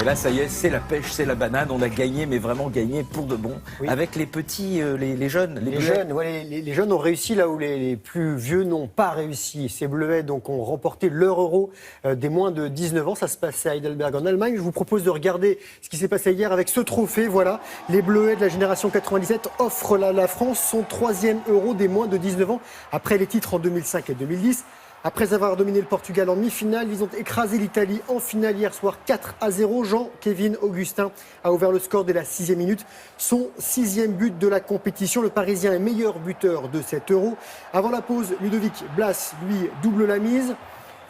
là, ça y est, c'est la pêche, c'est la banane. On a gagné, mais vraiment gagné pour de bon. Oui. Avec les petits, les jeunes. Les jeunes, ouais, les jeunes ont réussi là où les plus vieux n'ont pas réussi. Ces Bleuets donc, ont remporté leur euro des moins de 19 ans. Ça se passait à Heidelberg en Allemagne. Je vous propose de regarder ce qui s'est passé hier avec ce trophée. Voilà, les Bleuets de la génération 97 offrent à la France son 3e euro des moins de 19 ans après les titres en 2005 et 2010. Après avoir dominé le Portugal en demi-finale, ils ont écrasé l'Italie en finale hier soir 4-0. Jean-Kévin Augustin a ouvert le score dès la 6e minute. Son 6e but de la compétition. Le Parisien est meilleur buteur de cet euro. Avant la pause, Ludovic Blas, lui, double la mise.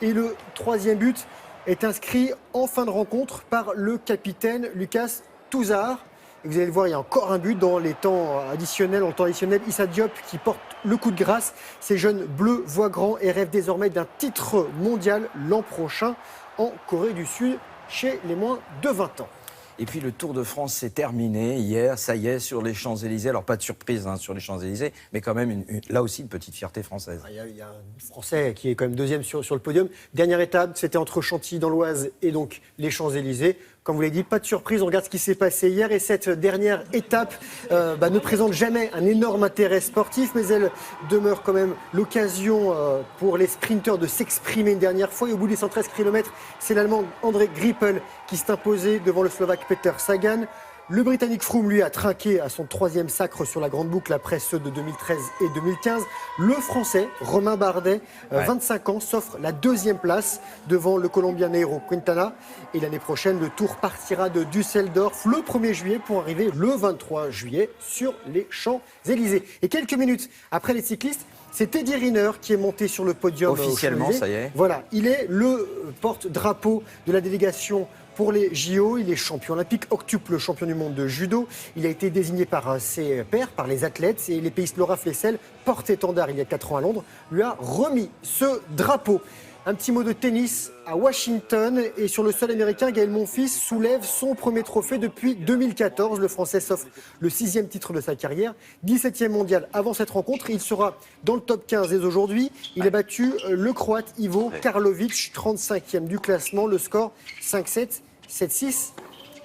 Et le 3e but est inscrit en fin de rencontre par le capitaine Lucas Touzard. Et vous allez le voir, il y a encore un but dans les temps additionnels. En temps additionnel, Issa Diop qui porte le coup de grâce. Ces jeunes bleus voient grand et rêvent désormais d'un titre mondial l'an prochain en Corée du Sud chez les moins de 20 ans. Et puis le Tour de France s'est terminé hier, ça y est, sur les Champs-Élysées. Alors pas de surprise sur les Champs-Élysées, mais quand même là aussi une petite fierté française. Il y a un Français qui est quand même deuxième sur le podium. Dernière étape, c'était entre Chantilly dans l'Oise et donc les Champs-Élysées. Comme vous l'avez dit, pas de surprise, on regarde ce qui s'est passé hier. Et cette dernière étape ne présente jamais un énorme intérêt sportif, mais elle demeure quand même l'occasion pour les sprinteurs de s'exprimer une dernière fois. Et au bout des 113 km, c'est l'Allemand André Greipel qui s'est imposé devant le Slovaque Peter Sagan. Le Britannique Froome, lui, a trinqué à son 3e sacre sur la grande boucle après ceux de 2013 et 2015. Le Français, Romain Bardet, 25 ans, s'offre la 2e place devant le Colombien Nairo Quintana. Et l'année prochaine, le Tour partira de Düsseldorf le 1er juillet pour arriver le 23 juillet sur les Champs-Élysées. Et quelques minutes après les cyclistes, c'est Teddy Riner qui est monté sur le podium. Officiellement, ça y est. Voilà, il est le porte-drapeau de la délégation pour les JO. Il est champion olympique, octuple champion du monde de judo. Il a été désigné par ses pairs, par les athlètes. Et l'épéiste Laura Flessel, porte-étendard il y a 4 ans à Londres, lui a remis ce drapeau. Un petit mot de tennis à Washington. Et sur le sol américain, Gaël Monfils soulève son premier trophée depuis 2014. Le Français s'offre le 6e titre de sa carrière, 17e mondial avant cette rencontre. Il sera dans le top 15 dès aujourd'hui. Il a battu le Croate Ivo Karlovic, 35e du classement. Le score 5-7, 7-6.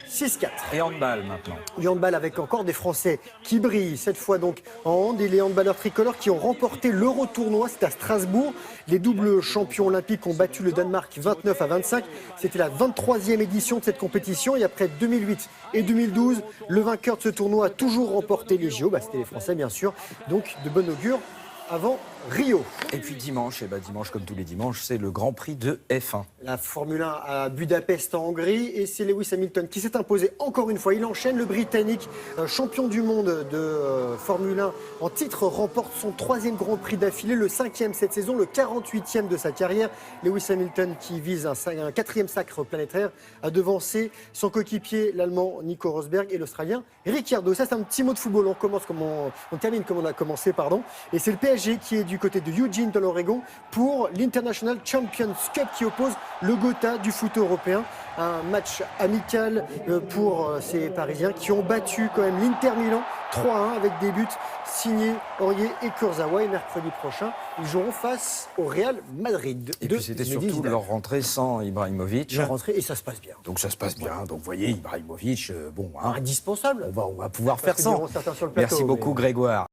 6-4. Et handball maintenant. Du handball avec encore des Français qui brillent, cette fois donc en hand, et les handballeurs tricolores qui ont remporté l'Euro-tournoi, c'est à Strasbourg. Les doubles champions olympiques ont battu le Danemark 29-25. C'était la 23e édition de cette compétition et après 2008 et 2012, le vainqueur de ce tournoi a toujours remporté les JO. C'était les Français bien sûr, donc de bon augure avant Rio. Et puis dimanche, dimanche comme tous les dimanches, c'est le Grand Prix de F1. La Formule 1 à Budapest en Hongrie et c'est Lewis Hamilton qui s'est imposé encore une fois. Il enchaîne, le Britannique, champion du monde de Formule 1 en titre, remporte son 3e Grand Prix d'affilée, le 5e cette saison, le 48e de sa carrière. Lewis Hamilton qui vise un 4e sacre planétaire a devancé son coéquipier, l'Allemand Nico Rosberg et l'Australien Ricciardo. Ça c'est un petit mot de football, on termine comme on a commencé, pardon. Et c'est le PSG qui est du côté de Eugene dans l'Oregon pour l'International Champions Cup qui oppose le Gotha du foot européen. Un match amical pour ces Parisiens qui ont battu quand même l'Inter Milan 3-1 avec des buts signés Aurier et Kurzawa. Et mercredi prochain, ils joueront face au Real Madrid. Et puis c'était surtout leur rentrée sans Ibrahimovic. Leur rentrée et ça se passe bien. Donc ça se passe bien. Donc vous voyez, Ibrahimovic, Indispensable. On va pouvoir faire sans. Merci beaucoup Grégoire.